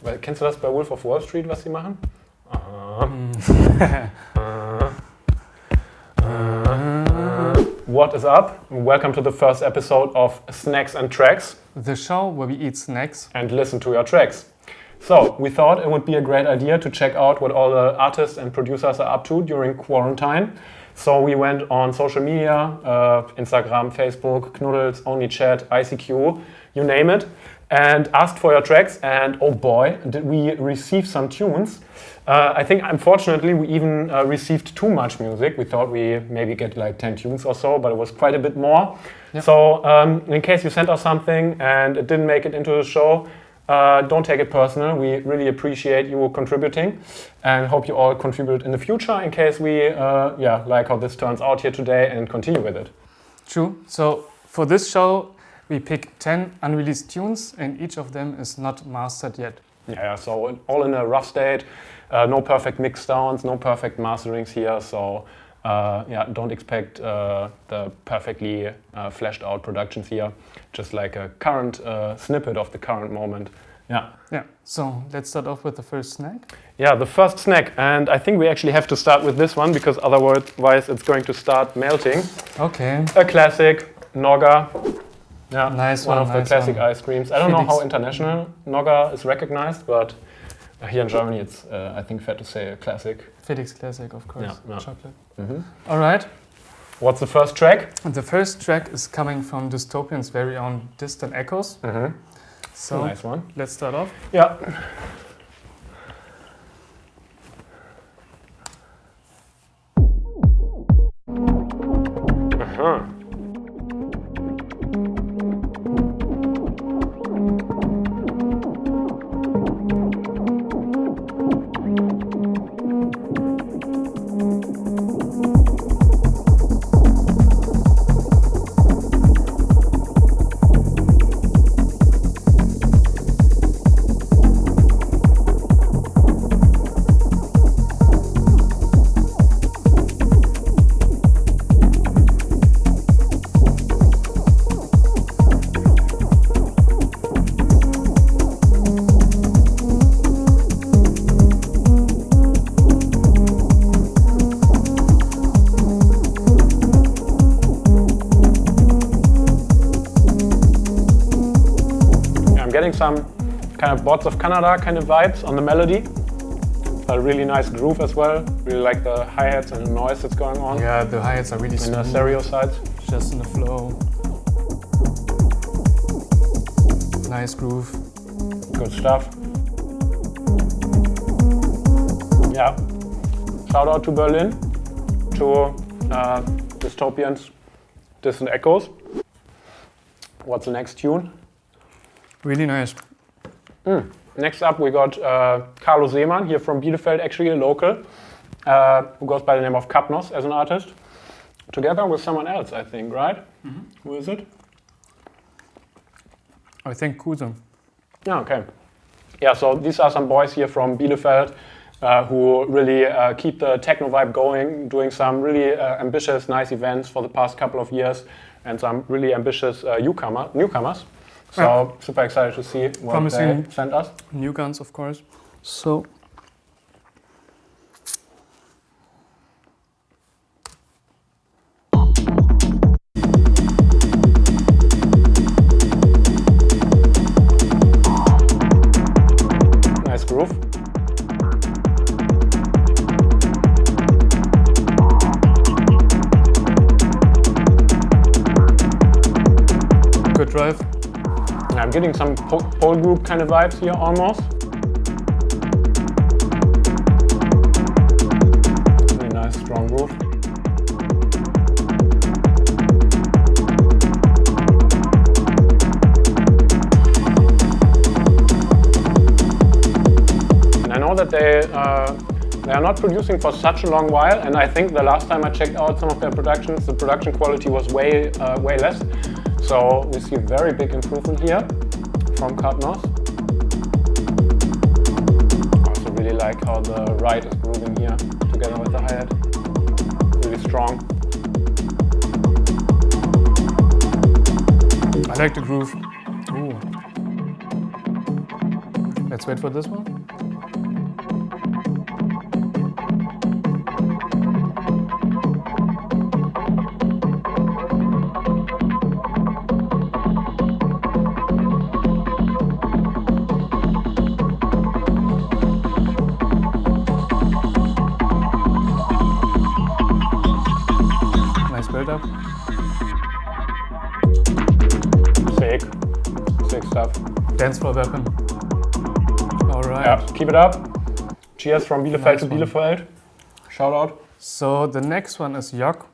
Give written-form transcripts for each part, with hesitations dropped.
Weil, kennst du das bei Wolf of Wall Street, was sie machen? What is up? Welcome to the first episode of Snacks and Tracks. The show where we eat snacks and listen to your tracks. So, we thought it would be a great idea to check out what all the artists and producers are up to during quarantine. So we went on social media, Instagram, Facebook, Knuddels, OnlyChat, ICQ, you name it, and asked for your tracks, and oh boy, did we receive some tunes. I think, unfortunately, we even received too much music. We thought we maybe get like 10 tunes or so, but it was quite a bit more. Yep. So in case you sent us something and it didn't make it into the show, don't take it personal. We really appreciate you contributing and hope you all contribute in the future in case we like how this turns out here today and continue with it. True. So for this show, we pick 10 unreleased tunes and each of them is not mastered yet. Yeah, so all in a rough state. No perfect mix downs, no perfect masterings here. So don't expect the perfectly fleshed out productions here. Just like a current snippet of the current moment. Yeah. So let's start off with the first snack. Yeah, the first snack, and I think we actually have to start with this one because otherwise it's going to start melting. Okay. A classic Nogga. Yeah, nice one one. of the classic ice creams. I don't know how international Nogga is recognized, but here in Germany it's, I think, fair to say a classic. Felix classic, of course. Yeah. Chocolate. Mm-hmm. All right. What's the first track? The first track is coming from Dystopian's very own Distant Echoes. Mm-hmm. So nice one. Let's start off. Yeah. Uh-huh. Some kind of Bots of Canada kind of vibes on the melody. A really nice groove as well. Really like the hi-hats and the noise that's going on. Yeah, the hi-hats are really smooth. And the stereo sides. Just in the flow. Nice groove. Good stuff. Yeah. Shout out to Berlin, to Dystopian's Distant Echoes. What's the next tune? Really nice. Next up we got Carlo Seemann, here from Bielefeld, actually a local, who goes by the name of Kapnos as an artist, together with someone else, I think, right? Mm-hmm. Who is it? I think Kuuse. Yeah, okay. Yeah, so these are some boys here from Bielefeld who really keep the techno vibe going, doing some really ambitious, nice events for the past couple of years, and some really ambitious newcomers. So super excited to see what Promising they sent us. New guns, of course. So nice groove. good drive. I'm getting some pole group kind of vibes here almost. Really nice, strong groove. And I know that they are not producing for such a long while, and I think the last time I checked out some of their productions, the production quality was way less. So we see a very big improvement here from Kapnos. Also really like how the ride is grooving here together with the hi-hat. Really strong. I like the groove. Ooh. Let's wait for this one. Nice build-up. Sick stuff. Dance floor weapon. All right. Yeah, keep it up. Cheers from Bielefeld to Nice one. Bielefeld. Shout out. So the next one is Yogg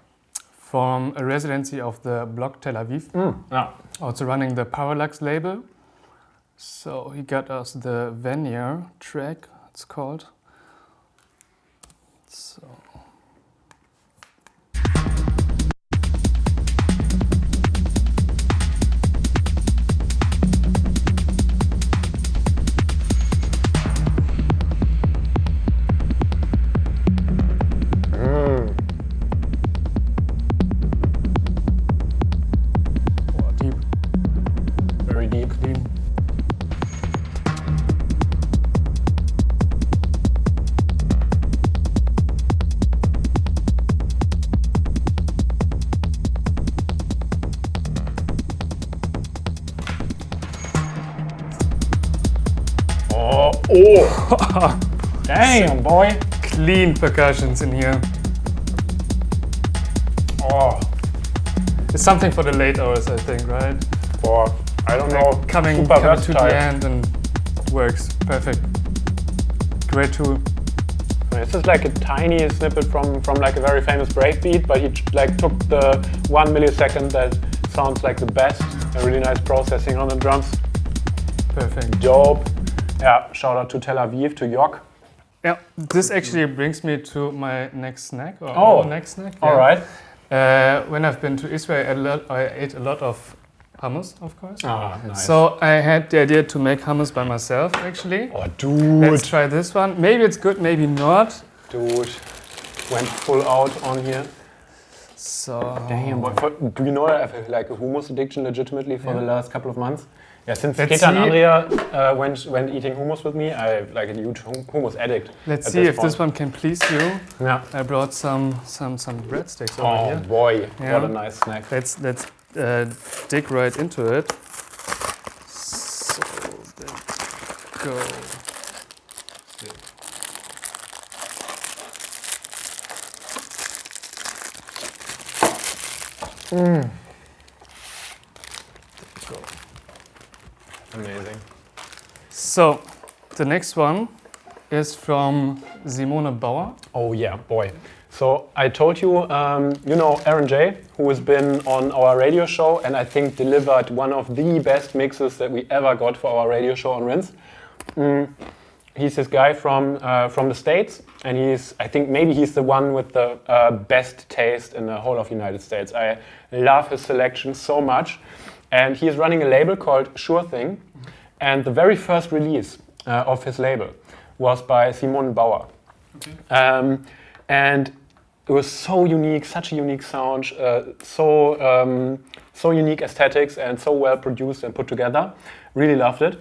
from a residency of the block Tel Aviv. Yeah. Also running the Parallax label. So he got us the Vanier track, it's called. So. Oh, deep, Very deep. clean. Oh! Damn, boy! Clean percussions in here. Oh, It's something for the late hours, I think, right? boy. I don't know. Coming Super to versatile. the end and it works. Perfect. Great tool. This is like a tiny snippet from like a very famous breakbeat, but he like took the 1 millisecond that sounds like the best. A really nice processing on the drums. Perfect. Dope. Yeah, shout out to Tel Aviv, to Yogg. Yeah, this actually brings me to my next snack, or Oh, our next snack. All right. When I've been to Israel, I ate a lot of hummus, of course. Ah, nice. So I had the idea to make hummus by myself, actually. Oh, dude. Let's try this one. Maybe it's good, maybe not. Dude. Went full out on here. So. Damn, boy. Do you know that I've had like a hummus addiction legitimately for the last couple of months? Yeah, since Let's Ketan and see. Andrea went eating hummus with me, I'm like a huge hummus addict. Let's at see if point. this one can please you. Yeah. I brought some breadsticks over Oh here. boy, Yeah. what a nice snack. Let's dig right into it. So let's go. Amazing. So the next one is from Simone Bauer. Oh yeah, boy. So I told you, you know Aaron J, who has been on our radio show and I think delivered one of the best mixes that we ever got for our radio show on Rinse. He's this guy from the States, and I think maybe he's the one with the best taste in the whole of United States. I love his selection so much. And he's running a label called Sure Thing. And the very first release of his label was by Simone Bauer. Okay. And it was so unique, such a unique sound, so unique aesthetics, and so well produced and put together. Really loved it.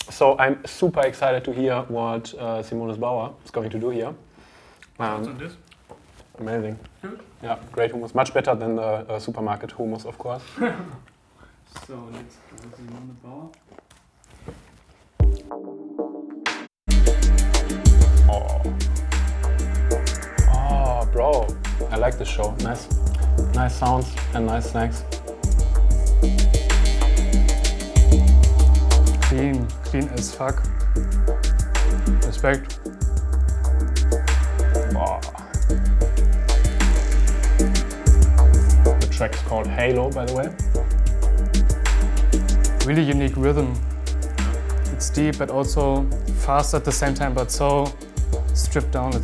So I'm super excited to hear what Simone Bauer is going to do here. What's on this? Amazing. Good. Yeah, great hummus. Much better than the supermarket hummus, of course. So let's go to Simone Bauer. Oh, bro. I like this show. Nice sounds and nice snacks. Clean as fuck. Respect. Oh. The track is called Halo, by the way. Really unique rhythm. It's deep but also fast at the same time, but so stripped down.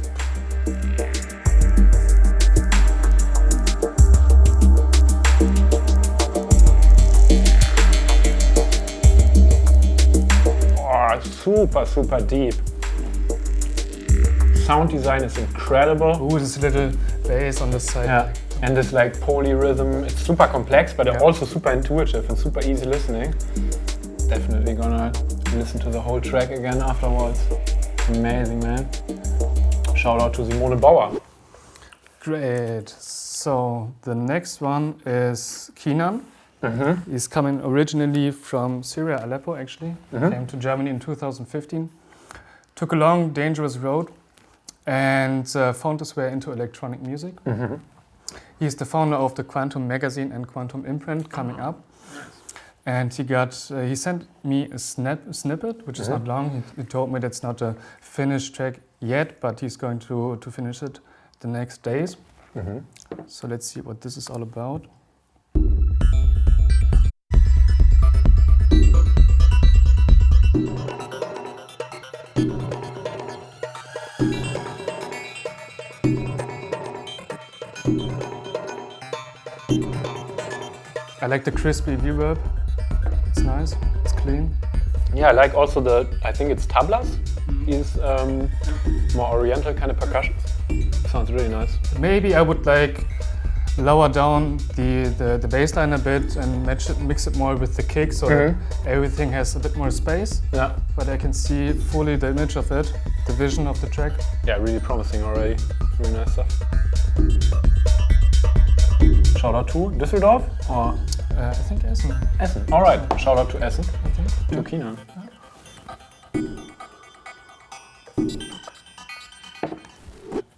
Super deep. Sound design is incredible. Ooh, this little bass on the side. Yeah, and this like polyrhythm. It's super complex, but Yeah. also super intuitive and super easy listening. Definitely gonna listen to the whole track again afterwards. Amazing, man. Shout out to Simone Bauer. Great. So the next one is Kinan. He's coming originally from Syria, Aleppo actually. Came to Germany in 2015. Took a long, dangerous road and found his way into electronic music. He's the founder of the Quantum magazine and Quantum Imprint coming up. And he sent me a snippet, which is not long. He told me that's not a finished track yet, but he's going to finish it the next days. So let's see what this is all about. I like the crispy reverb. It's nice, it's clean. Yeah, I like also I think it's tablas. These more oriental kind of percussions. Sounds really nice. Maybe I would like lower down the bass line a bit and mix it more with the kick so that everything has a bit more space. Yeah. But I can see fully the image of it, the vision of the track. Yeah, really promising already. Really nice stuff. Shout out to Düsseldorf? Or? I think Essen. Essen, alright. Shout out to Essen. I think. To Kinan.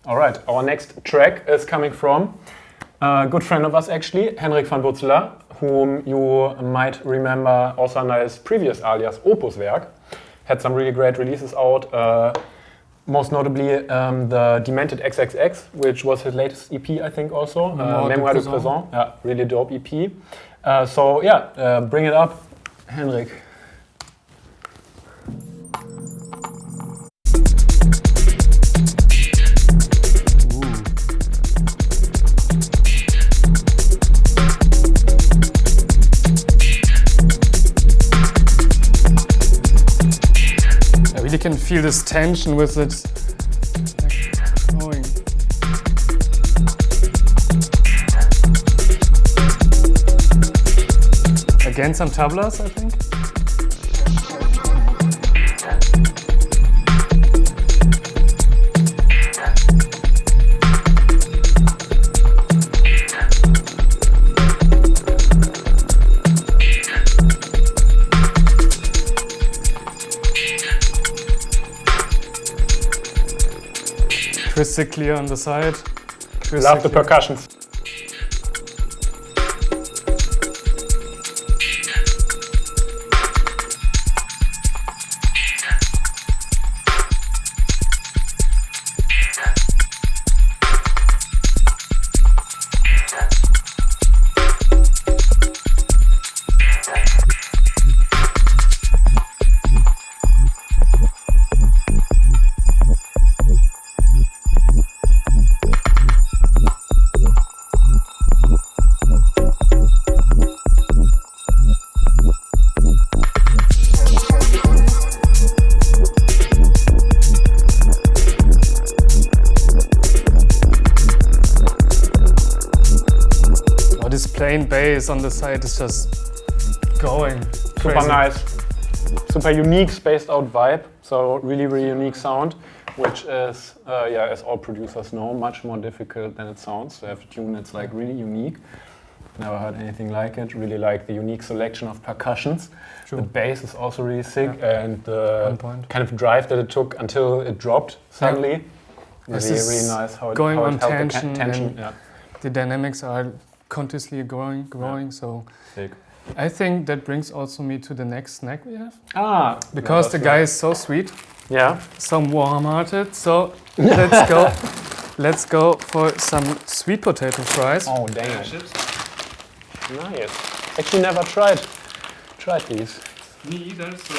Alright, our next track is coming from a good friend of us actually, Hendrik van Boetzelaer, whom you might remember also under his previous alias Opuswerk. Had some really great releases out. Most notably the Demented XXX, which was his latest EP, I think also. Mémoire du Présent. Yeah, really dope EP. So yeah, bring it up, Hendrik. I really can feel this tension with it growing. Again, some tablas, I think. Crystal clear on the side. Love the percussions. Plain bass on the side is just going super crazy. Nice, super unique, spaced out vibe. So really, really unique sound, which is, yeah, as all producers know, much more difficult than it sounds. To have a tune that's like really unique. Never heard anything like it. Really like the unique selection of percussions. True. The bass is also really sick, and the kind of drive that it took until it dropped suddenly. Really, really nice. How it going how on it held tension. The tension. Yeah. The dynamics are continuously growing. Yeah. So sick. I think that brings also me to the next snack we have. Because the guy is so sweet. Yeah. So warm-hearted. So let's go. Let's go for some sweet potato fries. Oh damn! Nice. Actually, never tried these. Me either. So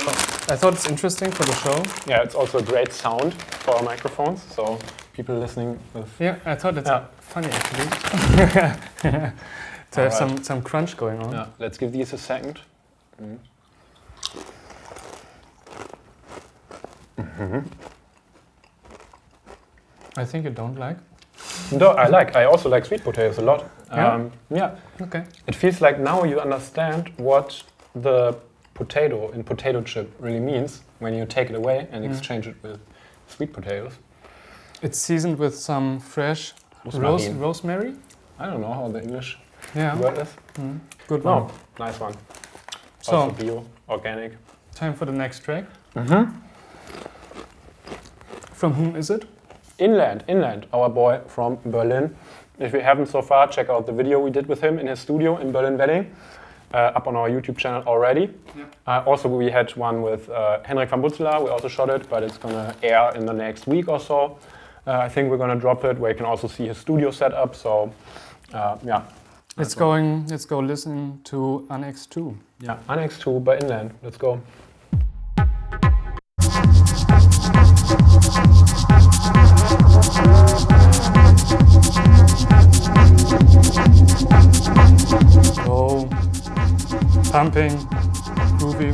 I thought it's interesting for the show. Yeah, it's also a great sound for our microphones. So people listening with. Yeah, I thought it's funny actually. To have some crunch going on. Yeah, let's give these a second. I think you don't like. No, I like. I also like sweet potatoes a lot. Yeah? Yeah. Okay. It feels like now you understand what the potato in potato chip really means when you take it away and exchange it with sweet potatoes. It's seasoned with some fresh rosemary. I don't know how the English Yeah. word is. Good one. No, nice one. So, Also bio, organic. time for the next track. From whom is it? Inland, our boy from Berlin. If you haven't so far, check out the video we did with him in his studio in Berlin-Wedding, up on our YouTube channel already. Yeah. Also, we had one with Hendrik from Boetzelaer. We also shot it, but it's gonna air in the next week or so. I think we're gonna drop it, where you can also see his studio setup. So, yeah. Let's go listen to Annex 2. Yeah, Annex 2 by Inland. Let's go. Oh, pumping, groovy.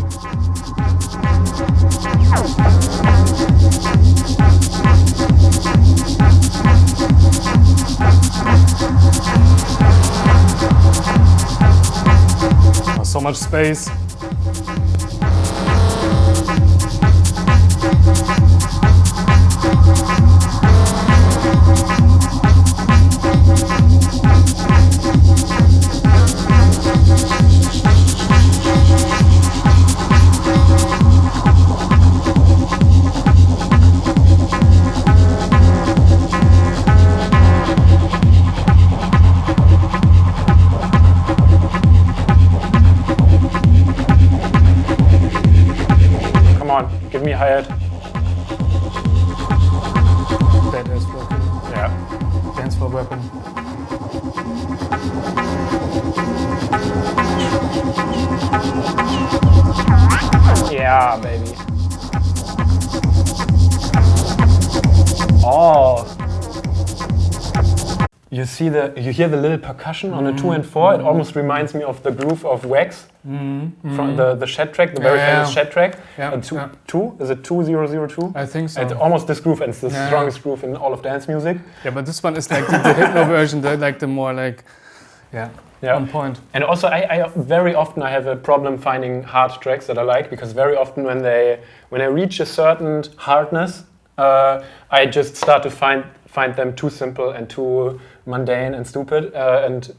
Oh, so much space. Give me a hi-hat. Badass weapon. Yeah. Dance for weapon. Yeah, baby. Oh. You hear the little percussion on the 2 and 4. It almost reminds me of the groove of Wax from the Shed track, the very famous Shed track. Yeah. Two? Is it 2002? I think so. It's almost this groove, and it's the strongest groove in all of dance music. Yeah, but this one is like the hypno version, the more like, on point. And also, I very often I have a problem finding hard tracks that I like, because very often when I reach a certain hardness, I just start to find them too simple and too mundane and stupid. And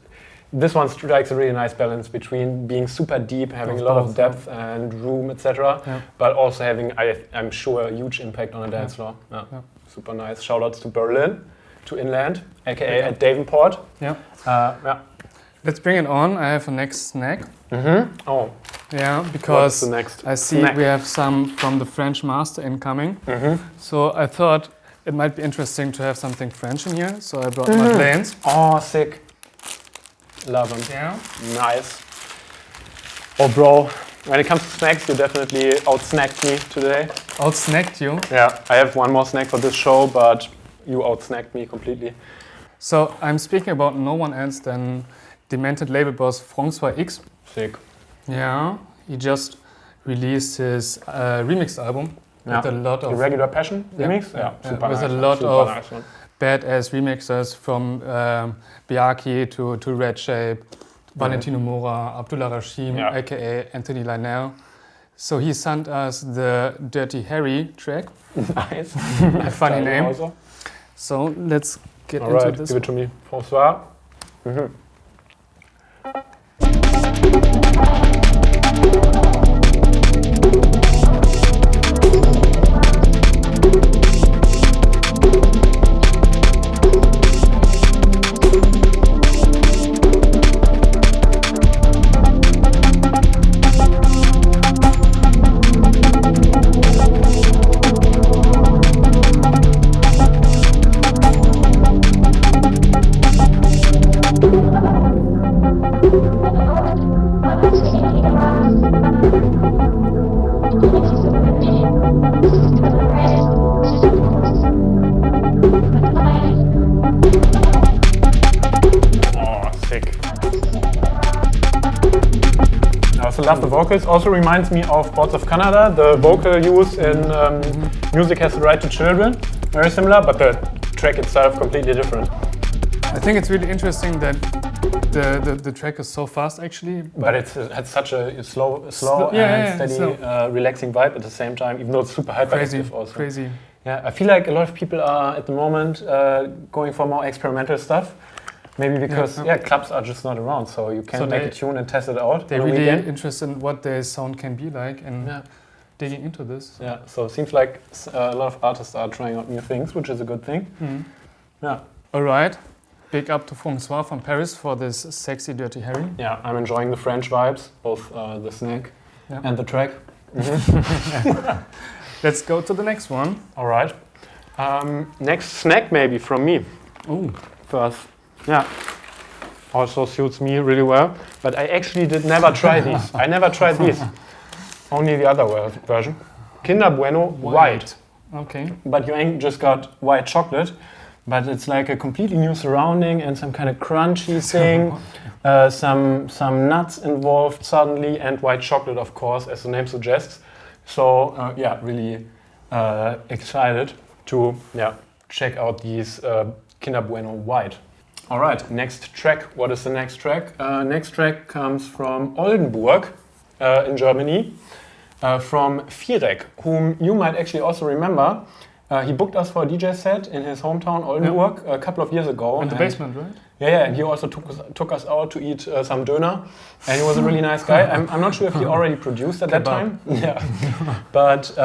this one strikes a really nice balance between being super deep, having a lot of depth and room, etc., but also having, I'm sure, a huge impact on a dance floor. Yeah. Super nice. Shoutouts to Berlin, to Inland, aka at Davenport. Yeah. Let's bring it on. I have a next snack. Oh. Yeah, because the next I see we have some from the French master incoming. So I thought it might be interesting to have something French in here. So I brought my planes. Oh, sick. Love them. Yeah. Nice. Oh, bro. When it comes to snacks, you definitely out-snacked me today. Out-snacked you? Yeah. I have one more snack for this show, but you out-snacked me completely. So I'm speaking about no one else than Demented label boss François X. Sick. Yeah. He just released his remix album with a lot of... Irregular Passion remix? Yeah. Super with nice a lot super of nice one. badass remixers from Biaki to Red Shape, Valentino Mora, Abdullah Rashim, aka Anthony Lionel. So he sent us the Dirty Harry track. Nice. A funny name. Also. So let's get into this. Give it to me, François. Love the vocals. Also reminds me of Boards of Canada. The vocal use in Music Has the Right to Children. Very similar, but the track itself completely different. I think it's really interesting that the track is so fast actually. But it has such a slow and steady, relaxing vibe at the same time, even though it's super hyperactive also. Crazy. Yeah, I feel like a lot of people are at the moment going for more experimental stuff. Maybe because clubs are just not around, so you can make a tune and test it out. They're really interested in what their sound can be like and digging into this. Yeah, so it seems like a lot of artists are trying out new things, which is a good thing. Mm. Yeah. All right. Big up to François from Paris for this sexy Dirty Harry. Yeah, I'm enjoying the French vibes, both the snack and the track. Let's go to the next one. All right. Next snack maybe from me. Ooh. First. Yeah. Also suits me really well. But I actually never try these. I never tried these. Only the other version. Kinder Bueno White. Okay. But you ain't just got white chocolate, but it's like a completely new surrounding and some kind of crunchy thing. Some nuts involved suddenly, and white chocolate, of course, as the name suggests. So really excited to check out these Kinder Bueno White. All right, next track. What is the next track? Next track comes from Oldenburg in Germany, from Firek, whom you might actually also remember. He booked us for a DJ set in his hometown Oldenburg a couple of years ago. In the basement, right? Yeah, and he also took us out to eat some döner, and he was a really nice guy. I'm not sure if he already produced at that time. Yeah, but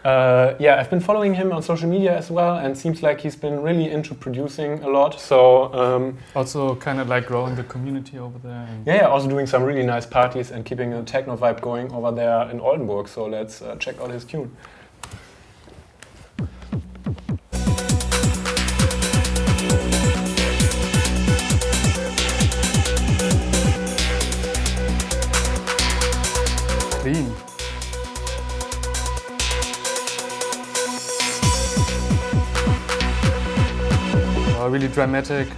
I've been following him on social media as well, and seems like he's been really into producing a lot. So also kind of like growing the community over there. Also doing some really nice parties and keeping a techno vibe going over there in Oldenburg. So let's check out his tune. Clean. Oh, really dramatic.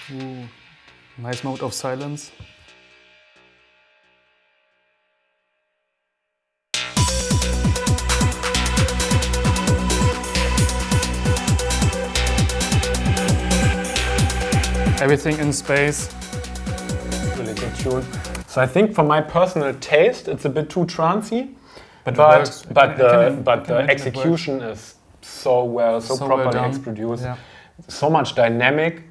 Ooh, nice mode of silence. Everything in space. Really good tune. So I think for my personal taste, it's a bit too trancey, but the execution is so properly produced. Yeah. So much dynamic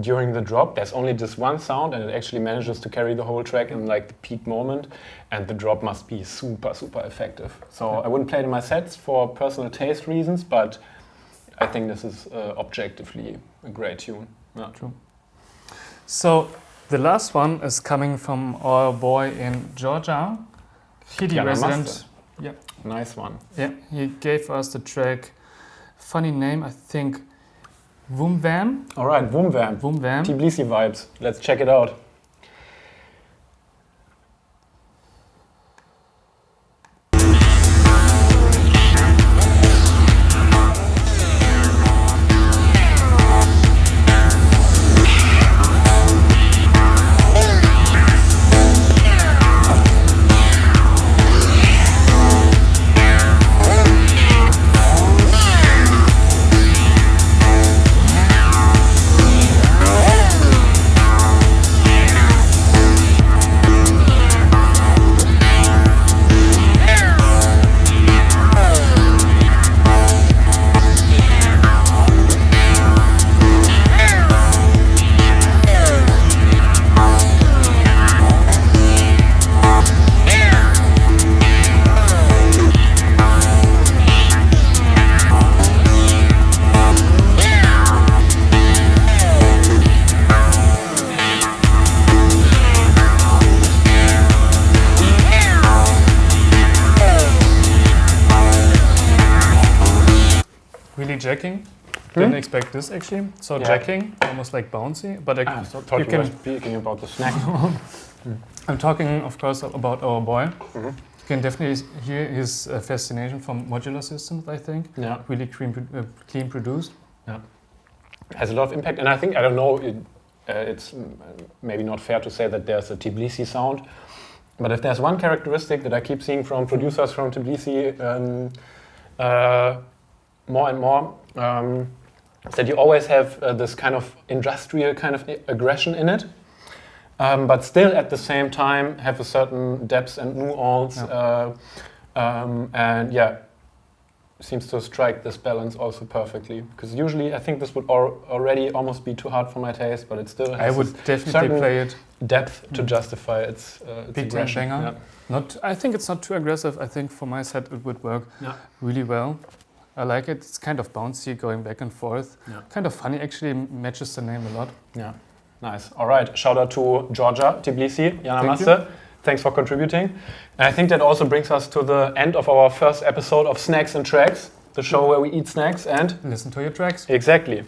during the drop. There's only this one sound, and it actually manages to carry the whole track in like the peak moment. And the drop must be super effective. So I wouldn't play it in my sets for personal taste reasons, but I think this is objectively a great tune. Yeah. True. So the last one is coming from our boy in Georgia, Yanamaste resident. Yeah, nice one. Yeah, he gave us the track. Funny name, I think. Vum Vam. All right, Vum Vam. Vum Vam. Tbilisi vibes. Let's check it out. Jacking. Didn't expect this actually. So jacking, almost like bouncy, but you can speaking about the snack. I'm talking, of course, about our boy. Mm-hmm. You can definitely hear his fascination from modular systems. I think. Yeah. Really clean produced. Yeah. Has a lot of impact, and I think, I don't know, it's maybe not fair to say that there's a Tbilisi sound, but if there's one characteristic that I keep seeing from producers from Tbilisi more and more, is that you always have this kind of industrial kind of aggression in it, but still at the same time have a certain depth and nuance, and yeah, seems to strike this balance also perfectly. Because usually I think this would already almost be too hard for my taste, but it still has I would definitely play it depth to justify its big time banger. I think it's not too aggressive. I think for my set it would work really well. I like it. It's kind of bouncy, going back and forth. Kind of funny, actually matches the name a lot. Yeah, nice. All right, shout out to Georgia, Tbilisi, Yanamaste. Thanks for contributing. And I think that also brings us to the end of our first episode of Snacks and Tracks, the show where we eat snacks and listen to your tracks. Exactly.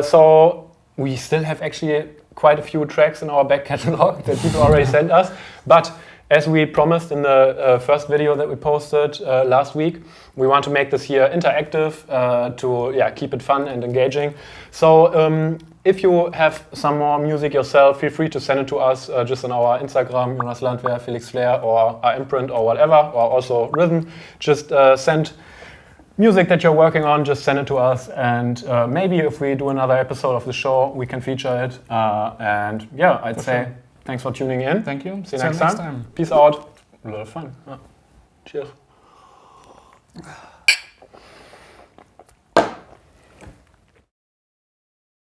So we still have actually quite a few tracks in our back catalog that people already sent us. But as we promised in the first video that we posted last week, we want to make this here interactive to keep it fun and engaging. So if you have some more music yourself, feel free to send it to us just on our Instagram, Jonas Landwehr, Felix Flair, or R-Imprint, or whatever, or also Rhythm. Just send music that you're working on, just send it to us, and maybe if we do another episode of the show, we can feature it. And yeah, I'd say thanks for tuning in. Thank you. See you next time. Peace out. A lot of fun. Cheers.